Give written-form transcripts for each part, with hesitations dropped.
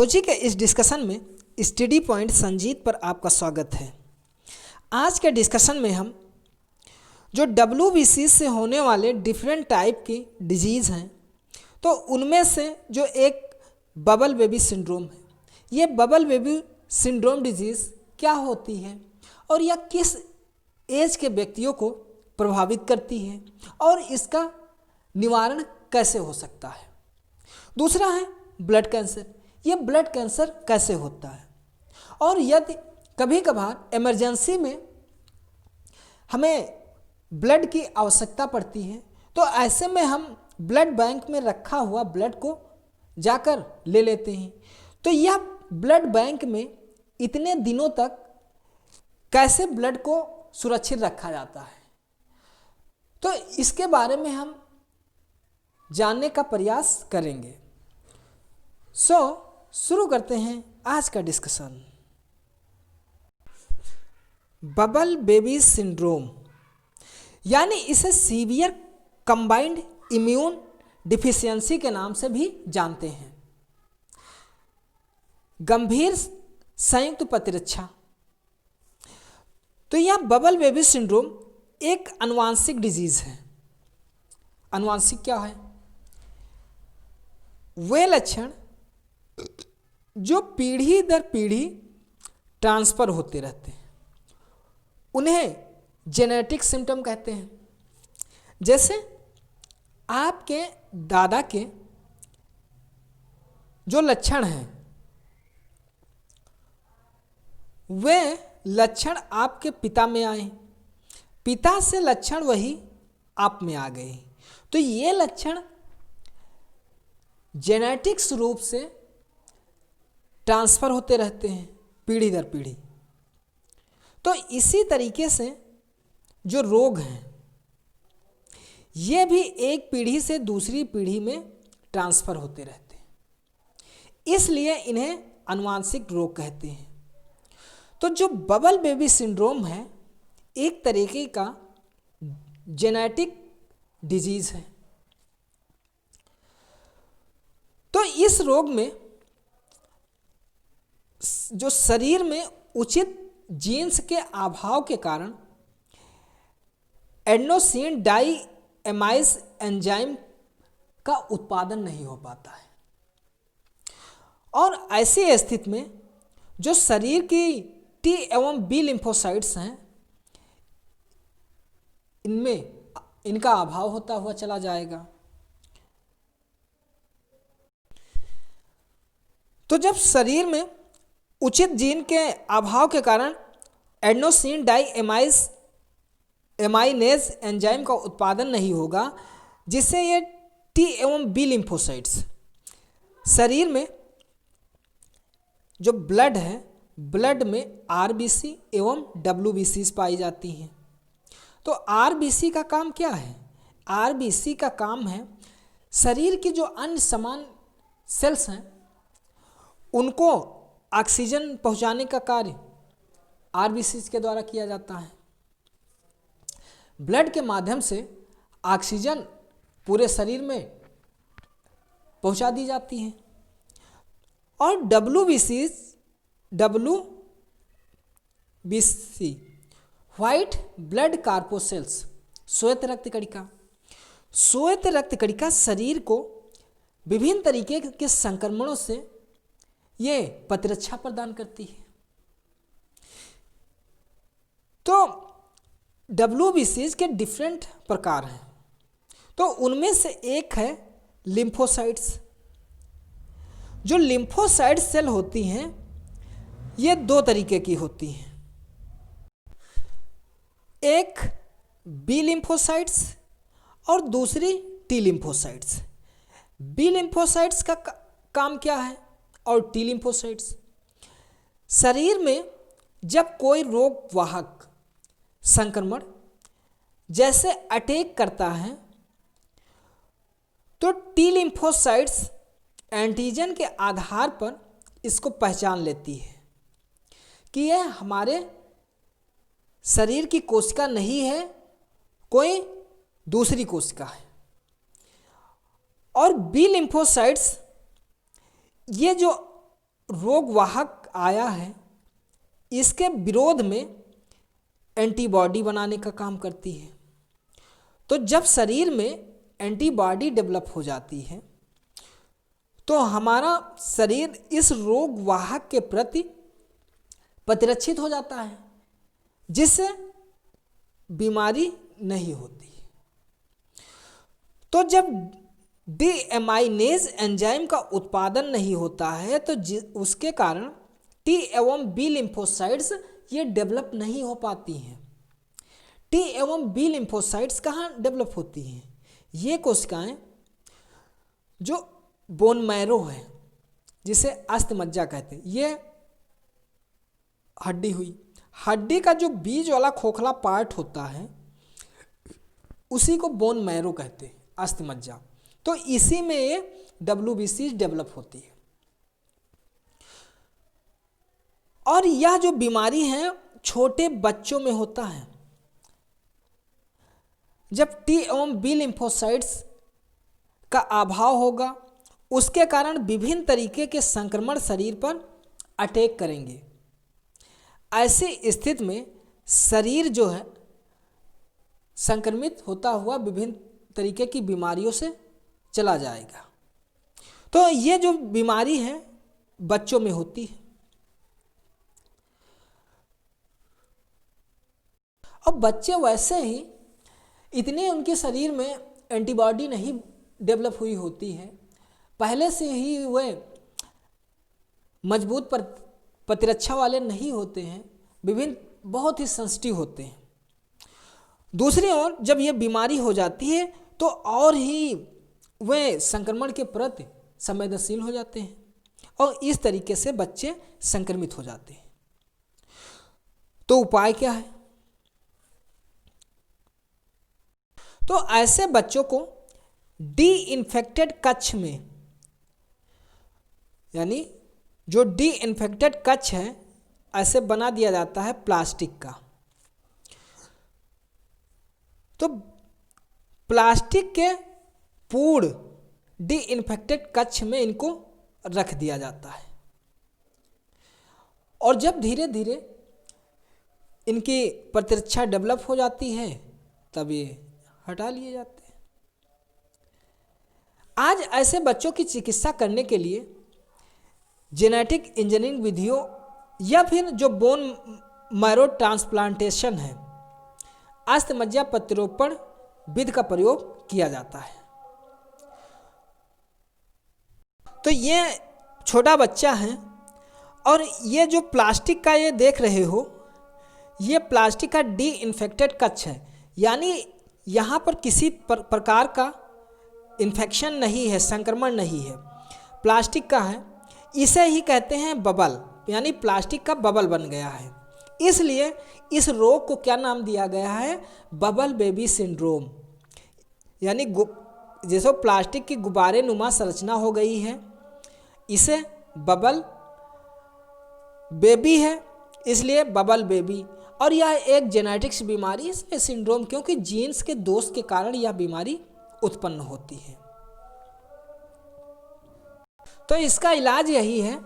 Biology के इस discussion में स्टडी पॉइंट संजीत पर आपका स्वागत है। आज के डिस्कशन में हम जो WBC से होने वाले डिफरेंट टाइप की डिजीज़ हैं, तो उनमें से जो एक बबल बेबी सिंड्रोम है, ये बबल बेबी सिंड्रोम डिजीज़ क्या होती है और यह किस एज के व्यक्तियों को प्रभावित करती है और इसका निवारण कैसे हो सकता है। दूसरा है ब्लड कैंसर, ये ब्लड कैंसर कैसे होता है और यदि कभी कभार इमरजेंसी में हमें ब्लड की आवश्यकता पड़ती है तो ऐसे में हम ब्लड बैंक में रखा हुआ ब्लड को जाकर ले लेते हैं। तो यह ब्लड बैंक में इतने दिनों तक कैसे ब्लड को सुरक्षित रखा जाता है, तो इसके बारे में हम जानने का प्रयास करेंगे। शुरू करते हैं आज का डिस्कशन। बबल बेबी सिंड्रोम यानी इसे सीवियर कंबाइंड इम्यून डिफिशियंसी के नाम से भी जानते हैं। गंभीर संयुक्त प्रतिरक्षा। तो यह बबल बेबी सिंड्रोम एक आनुवांशिक डिजीज है। आनुवांशिक क्या है? वे लक्षण जो पीढ़ी दर पीढ़ी ट्रांसफर होते रहते हैं, उन्हें जेनेटिक सिम्टम कहते हैं। जैसे आपके दादा के जो लक्षण हैं, वे लक्षण आपके पिता में आए, पिता से लक्षण वही आप में आ गए। तो ये लक्षण जेनेटिक्स रूप से ट्रांसफ़र होते रहते हैं पीढ़ी दर पीढ़ी। तो इसी तरीके से जो रोग हैं, ये भी एक पीढ़ी से दूसरी पीढ़ी में ट्रांसफ़र होते रहते हैं, इसलिए इन्हें आनुवांशिक रोग कहते हैं। तो जो बबल बेबी सिंड्रोम है, एक तरीके का जेनेटिक डिजीज़ है। तो इस रोग में जो शरीर में उचित जीन्स के अभाव के कारण एडेनोसिन डाईएमाइस एंजाइम का उत्पादन नहीं हो पाता है और ऐसी स्थिति में जो शरीर की T एवं B लिम्फोसाइट्स हैं, इनका अभाव होता हुआ चला जाएगा। तो जब शरीर में उचित जीन के अभाव के कारण एडेनोसिन डाईएमाइस एमाइनेज एंजाइम का उत्पादन नहीं होगा, जिससे ये T एवं B लिम्फोसाइट्स शरीर में जो ब्लड है, ब्लड में RBC एवं WBC पाई जाती हैं। तो RBC का काम क्या है? RBC का काम है शरीर की जो अन्य समान सेल्स हैं, उनको ऑक्सीजन पहुंचाने का कार्य RBC के द्वारा किया जाता है। ब्लड के माध्यम से ऑक्सीजन पूरे शरीर में पहुंचा दी जाती है और WBC व्हाइट ब्लड कार्पोसेल्स, श्वेत रक्त कणिका। श्वेत रक्त कणिका शरीर को विभिन्न तरीके के संक्रमणों से ये प्रतिरक्षा प्रदान करती है। तो WBC के डिफरेंट प्रकार हैं, तो उनमें से एक है लिम्फोसाइट्स। जो लिम्फोसाइट सेल होती हैं, ये दो तरीके की होती हैं, एक B लिम्फोसाइट्स और दूसरी T लिम्फोसाइट्स। B लिम्फोसाइट्स का काम क्या है और T लिम्फोसाइट्स शरीर में जब कोई रोग वाहक संक्रमण जैसे अटैक करता है, तो T लिम्फोसाइट्स एंटीजन के आधार पर इसको पहचान लेती है कि यह हमारे शरीर की कोशिका नहीं है, कोई दूसरी कोशिका है। और B लिम्फोसाइट्स ये जो रोगवाहक आया है इसके विरोध में एंटीबॉडी बनाने का काम करती है। तो जब शरीर में एंटीबॉडी डेवलप हो जाती है तो हमारा शरीर इस रोगवाहक के प्रति प्रतिरक्षित हो जाता है, जिससे बीमारी नहीं होती। तो जब डीएमाइनेज एंजाइम का उत्पादन नहीं होता है तो उसके कारण टी एवं बी लिम्फोसाइट्स ये डेवलप नहीं हो पाती हैं। टी एवं बी लिम्फोसाइट्स कहाँ डेवलप होती हैं? ये कोशिकाएं जो बोन मैरो है, जिसे अस्थिमज्जा कहते हैं, ये हड्डी हुई, हड्डी का जो बीज वाला खोखला पार्ट होता है उसी को बोन मैरो कहते हैं, अस्थिमज्जा। तो इसी में ये WBC डेवलप होती है। और यह जो बीमारी है छोटे बच्चों में होता है। जब टी एवं बी लिम्फोसाइट्स का अभाव होगा उसके कारण विभिन्न तरीके के संक्रमण शरीर पर अटैक करेंगे। ऐसी स्थिति में शरीर जो है संक्रमित होता हुआ विभिन्न तरीके की बीमारियों से चला जाएगा। तो ये जो बीमारी है बच्चों में होती है। अब बच्चे वैसे ही इतने उनके शरीर में एंटीबॉडी नहीं डेवलप हुई होती है, पहले से ही वे मजबूत प्रतिरक्षा वाले नहीं होते हैं, विभिन्न बहुत ही सेंसिटिव होते हैं। दूसरी ओर जब ये बीमारी हो जाती है तो और ही वे संक्रमण के प्रति संवेदनशील हो जाते हैं और इस तरीके से बच्चे संक्रमित हो जाते हैं। तो उपाय क्या है? तो ऐसे बच्चों को डी इन्फेक्टेड कच्छ में, यानी जो डी इन्फेक्टेड कच्छ है ऐसे बना दिया जाता है प्लास्टिक का। तो प्लास्टिक के पूर्ण डी इन्फेक्टेड कच्छ में इनको रख दिया जाता है और जब धीरे धीरे इनकी प्रतिरक्षा डेवलप हो जाती है तब ये हटा लिए जाते हैं। आज ऐसे बच्चों की चिकित्सा करने के लिए जेनेटिक इंजीनियरिंग विधियों या फिर जो बोन मैरो ट्रांसप्लांटेशन है, अस्थिमज्जा प्रत्यारोपण विधि का प्रयोग किया जाता है। तो ये छोटा बच्चा है और ये जो प्लास्टिक का ये देख रहे हो, ये प्लास्टिक का डी इन्फेक्टेड कच्छ है, यानी यहाँ पर किसी प्रकार का इन्फेक्शन नहीं है, संक्रमण नहीं है, प्लास्टिक का है। इसे ही कहते हैं बबल, यानी प्लास्टिक का बबल बन गया है। इसलिए इस रोग को क्या नाम दिया गया है? Bubble baby syndrome. यानी जैसे प्लास्टिक की गुब्बारे नुमा संरचना हो गई है, इसे बबल बेबी है, इसलिए बबल बेबी। और यह एक जेनेटिक्स बीमारी इसमें सिंड्रोम, क्योंकि जीन्स के दोष के कारण यह बीमारी उत्पन्न होती है। तो इसका इलाज यही है।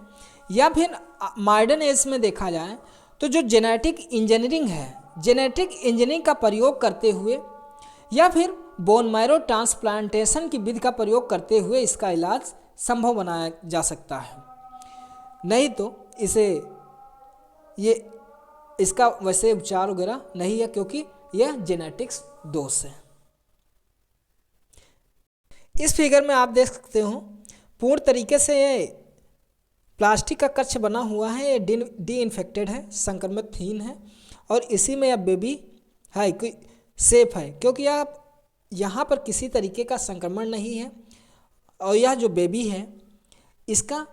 या फिर मॉडर्न एज में देखा जाए तो जो जेनेटिक इंजीनियरिंग है, जेनेटिक इंजीनियरिंग का प्रयोग करते हुए या फिर बोन मैरो ट्रांसप्लांटेशन की विधि का प्रयोग करते हुए इसका इलाज संभव बनाया जा सकता है। नहीं तो इसका वैसे उपचार वगैरह नहीं है, क्योंकि यह जेनेटिक्स दोष है। इस फिगर में आप देख सकते हो पूर्ण तरीके से ये प्लास्टिक का कच्छ बना हुआ है, ये डी इन्फेक्टेड है, संक्रमितहीन है और इसी में यह बेबी है, सेफ है, क्योंकि यह यहाँ पर किसी तरीके का संक्रमण नहीं है। और यह जो बेबी है इसका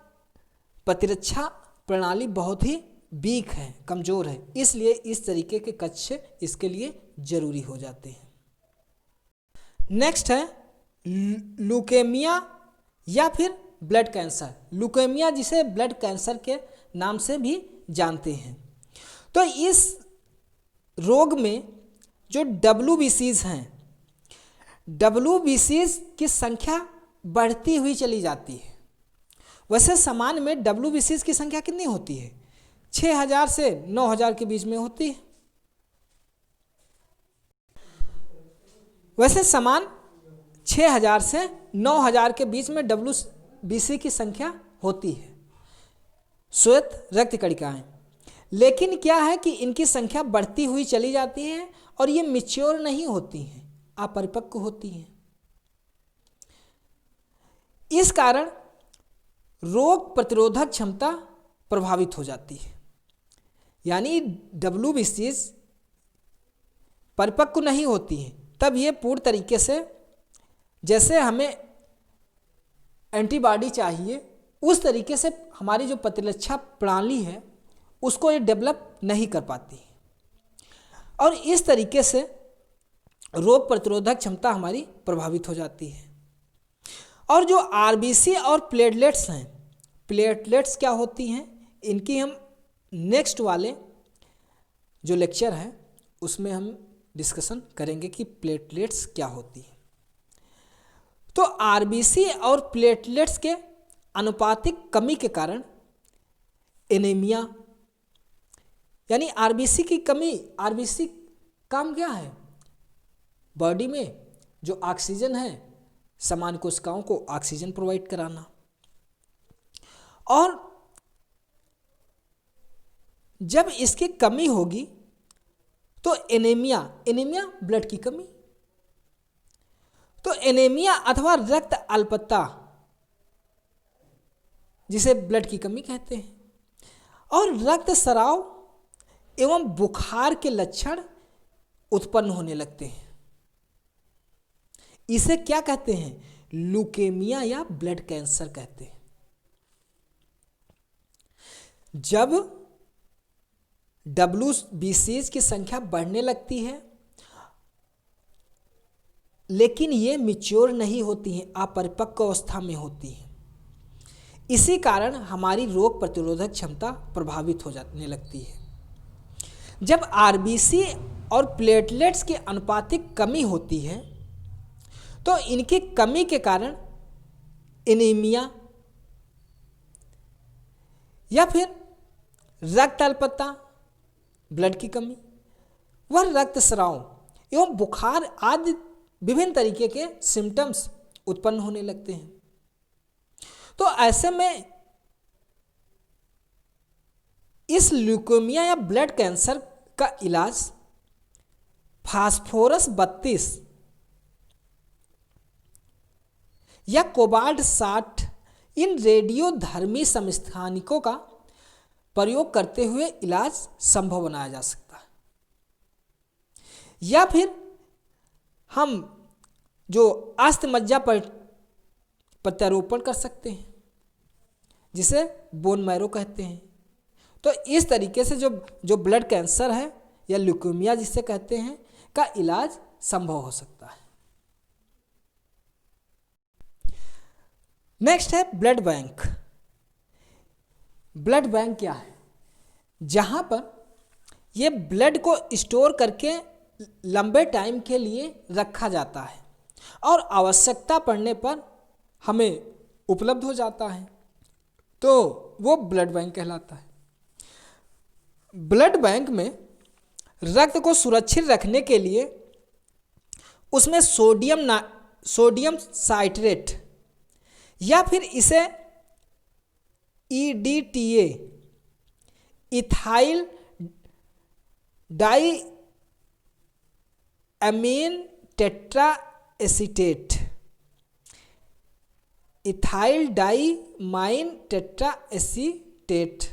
प्रतिरक्षा प्रणाली बहुत ही वीक है, कमज़ोर है, इसलिए इस तरीके के कच्छ इसके लिए ज़रूरी हो जाते हैं। नेक्स्ट है ल्यूकेमिया या फिर ब्लड कैंसर। ल्यूकेमिया जिसे ब्लड कैंसर के नाम से भी जानते हैं। तो इस रोग में जो WBCs हैं, WBCs की संख्या बढ़ती हुई चली जाती है। वैसे सामान्य में WBCs की संख्या कितनी होती है? 6000 से 9000 के बीच में होती है। वैसे समान 6000 से 9000 के बीच में WBC की संख्या होती है, श्वेत रक्त कणिकाएं। लेकिन क्या है कि इनकी संख्या बढ़ती हुई चली जाती है और ये मैच्योर नहीं होती हैं, अपरिपक्व होती हैं। इस कारण रोग प्रतिरोधक क्षमता प्रभावित हो जाती है। यानी WBCs परिपक्व नहीं होती हैं, तब ये पूर्ण तरीके से, जैसे हमें एंटीबॉडी चाहिए उस तरीके से हमारी जो प्रतिरक्षा प्रणाली है उसको ये डेवलप नहीं कर पाती और इस तरीके से रोग प्रतिरोधक क्षमता हमारी प्रभावित हो जाती है। और जो RBC और प्लेटलेट्स हैं, प्लेटलेट्स क्या होती हैं, इनकी हम नेक्स्ट वाले जो लेक्चर है उसमें हम डिस्कशन करेंगे कि प्लेटलेट्स क्या होती हैं। तो RBC और प्लेटलेट्स के अनुपातिक कमी के कारण एनीमिया, यानी RBC की कमी, RBC काम क्या है? बॉडी में जो ऑक्सीजन है, समान कोशिकाओं को ऑक्सीजन प्रोवाइड कराना। और जब इसकी कमी होगी तो एनीमिया, एनीमिया ब्लड की कमी, तो एनीमिया अथवा रक्त अल्पता जिसे ब्लड की कमी कहते हैं, और रक्त स्राव एवं बुखार के लक्षण उत्पन्न होने लगते हैं। इसे क्या कहते हैं? ल्यूकेमिया या ब्लड कैंसर कहते हैं। जब WBCs की संख्या बढ़ने लगती है लेकिन ये मैच्योर नहीं होती हैं, अपरिपक्व अवस्था में होती हैं, इसी कारण हमारी रोग प्रतिरोधक क्षमता प्रभावित हो जाने लगती है। जब RBC और प्लेटलेट्स की अनुपातिक कमी होती है तो इनकी कमी के कारण एनीमिया या फिर रक्त अल्पता, ब्लड की कमी व रक्तस्राव एवं बुखार आदि विभिन्न तरीके के सिम्टम्स उत्पन्न होने लगते हैं। तो ऐसे में इस ल्यूकेमिया या ब्लड कैंसर का इलाज फास्फोरस 32 या कोबाल्ट 60 इन रेडियोधर्मी समस्थानिकों का प्रयोग करते हुए इलाज संभव बनाया जा सकता है। या फिर हम जो अस्थमज्जा पर प्रत्यारोपण कर सकते हैं जिसे बोन मैरो कहते हैं। तो इस तरीके से जो ब्लड कैंसर है या ल्यूकेमिया जिसे कहते हैं का इलाज संभव हो सकता है। नेक्स्ट है ब्लड बैंक। ब्लड बैंक क्या है? जहाँ पर ये ब्लड को स्टोर करके लंबे टाइम के लिए रखा जाता है और आवश्यकता पड़ने पर हमें उपलब्ध हो जाता है, तो वो ब्लड बैंक कहलाता है। ब्लड बैंक में रक्त को सुरक्षित रखने के लिए उसमें सोडियम साइट्रेट या फिर इसे EDTA ethyl diamine tetraacetate, ethyl diamine tetraacetate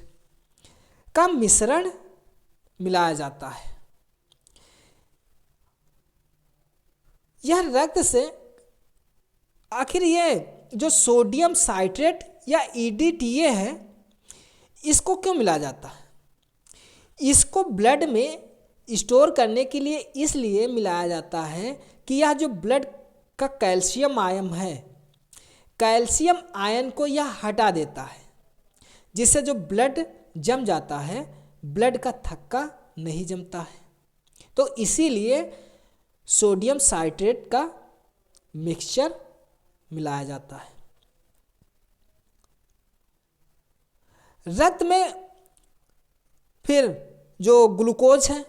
का मिश्रण मिलाया जाता है। यह रक्त से आखिर ये जो सोडियम साइट्रेट या EDTA है इसको क्यों मिलाया जाता है? इसको ब्लड में स्टोर करने के लिए इसलिए मिलाया जाता है कि यह जो ब्लड का कैल्शियम आयन है, कैल्शियम आयन को यह हटा देता है, जिससे जो ब्लड जम जाता है, ब्लड का थक्का नहीं जमता है। तो इसीलिए सोडियम साइट्रेट का मिक्सचर मिलाया जाता है। रक्त में फिर जो ग्लूकोज है,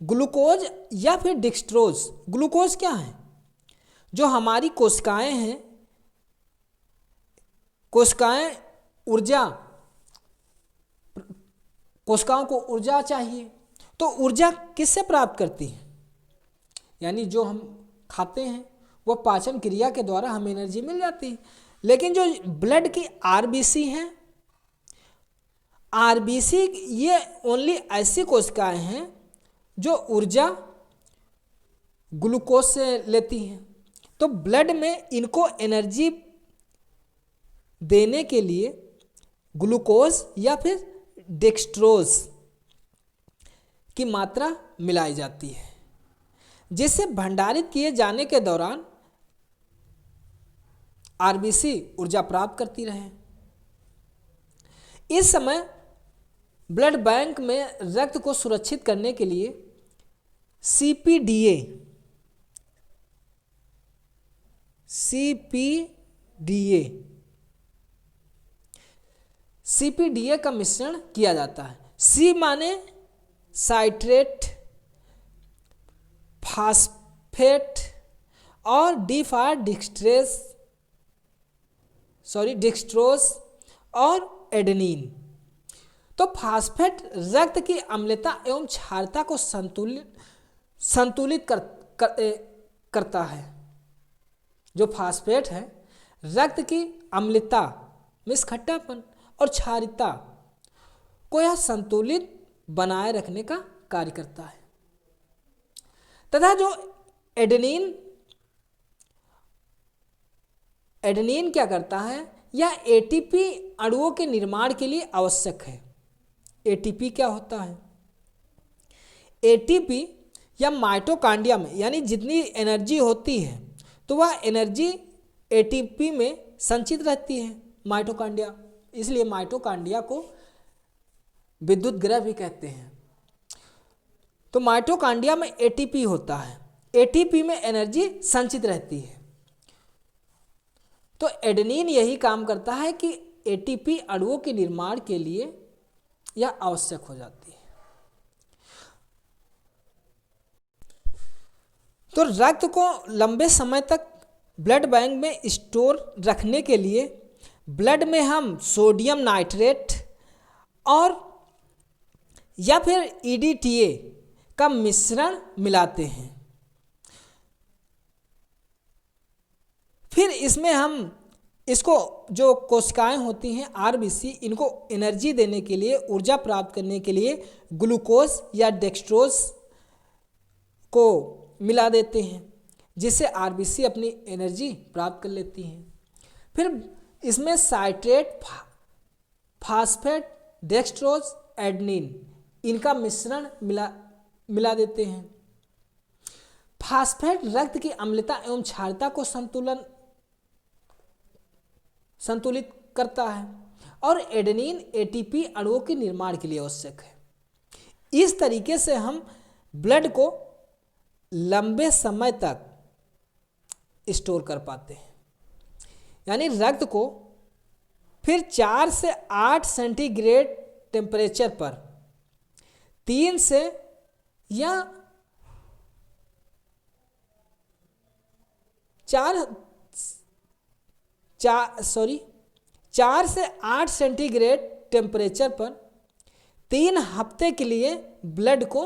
ग्लूकोज या फिर डेक्सट्रोज, ग्लूकोज क्या है? जो हमारी कोशिकाएं हैं, कोशिकाएं ऊर्जा, कोशिकाओं को ऊर्जा चाहिए, तो ऊर्जा किससे प्राप्त करती है? यानी जो हम खाते हैं वो पाचन क्रिया के द्वारा हमें एनर्जी मिल जाती है। लेकिन जो ब्लड की आरबीसी हैं, आरबीसी ये ओनली ऐसी कोशिकाएं हैं जो ऊर्जा ग्लूकोज से लेती हैं। तो ब्लड में इनको एनर्जी देने के लिए ग्लूकोज या फिर डेक्सट्रोज की मात्रा मिलाई जाती है, जिससे भंडारित किए जाने के दौरान आरबीसी ऊर्जा प्राप्त करती रहे। इस समय ब्लड बैंक में रक्त को सुरक्षित करने के लिए सीपीडीए का मिश्रण किया जाता है। सी माने साइट्रेट, फास्फेट और डी फॉर डेक्सट्रोज और एडेनिन। तो फास्फेट रक्त की अम्लता एवं क्षारता को संतुलित करता है। जो फास्फेट है रक्त की अम्लता मीन्स खट्टापन और क्षारिता को यह संतुलित बनाए रखने का कार्य करता है। तथा जो एडेनिन क्या करता है? यह एटीपी अणुओं के निर्माण के लिए आवश्यक है। एटीपी क्या होता है? एटीपी या माइटोकांड्रिया में यानी जितनी एनर्जी होती है तो वह एनर्जी एटीपी में संचित रहती है माइटोकांड्रिया, इसलिए माइटोकांड्रिया को विद्युत गृह भी कहते हैं। तो माइटोकांड्रिया में एटीपी होता है, एटीपी में एनर्जी संचित रहती है। तो एडेनिन यही काम करता है कि एटीपी अणुओं के निर्माण के लिए यह आवश्यक हो जाती है। तो रक्त को लंबे समय तक ब्लड बैंक में स्टोर रखने के लिए ब्लड में हम सोडियम नाइट्रेट और या फिर ईडीटीए का मिश्रण मिलाते हैं। फिर इसमें हम इसको जो कोशिकाएं होती हैं आरबीसी, इनको एनर्जी देने के लिए, ऊर्जा प्राप्त करने के लिए ग्लूकोज या डेक्सट्रोज को मिला देते हैं, जिससे आरबीसी अपनी एनर्जी प्राप्त कर लेती हैं। फिर इसमें साइट्रेट, फास्फेट, डेक्सट्रोज, एडेनिन इनका मिश्रण मिला देते हैं। फास्फेट रक्त की अम्लता एवं क्षारता को संतुलित करता है और एडेनिन एटीपी अणुओं के निर्माण के लिए आवश्यक है। इस तरीके से हम ब्लड को लंबे समय तक स्टोर कर पाते हैं। यानी रक्त को फिर 4 से 8 सेंटीग्रेड टेम्परेचर पर 3 से या 4 से 8 सेंटीग्रेड टेम्परेचर पर 3 हफ्ते के लिए ब्लड को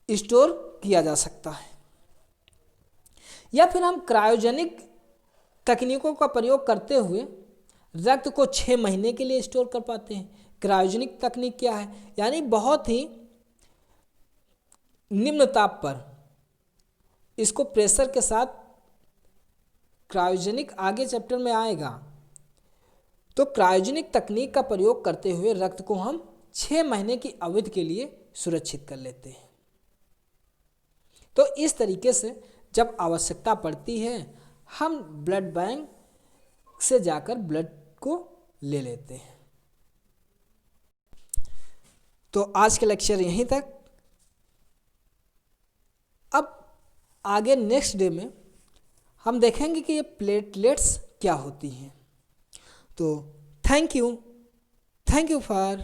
स्टोर किया जा सकता है। या फिर हम क्रायोजेनिक तकनीकों का प्रयोग करते हुए रक्त को 6 महीने के लिए स्टोर कर पाते हैं। क्रायोजेनिक तकनीक क्या है? यानी बहुत ही निम्न ताप पर इसको प्रेशर के साथ, क्रायोजेनिक आगे चैप्टर में आएगा, तो क्रायोजेनिक तकनीक का प्रयोग करते हुए रक्त को हम 6 महीने की अवधि के लिए सुरक्षित कर लेते हैं। तो इस तरीके से जब आवश्यकता पड़ती है हम ब्लड बैंक से जाकर ब्लड को ले लेते हैं। तो आज के लेक्चर यहीं तक। अब आगे नेक्स्ट डे में हम देखेंगे कि ये प्लेटलेट्स क्या होती हैं। तो thank you. Thank you for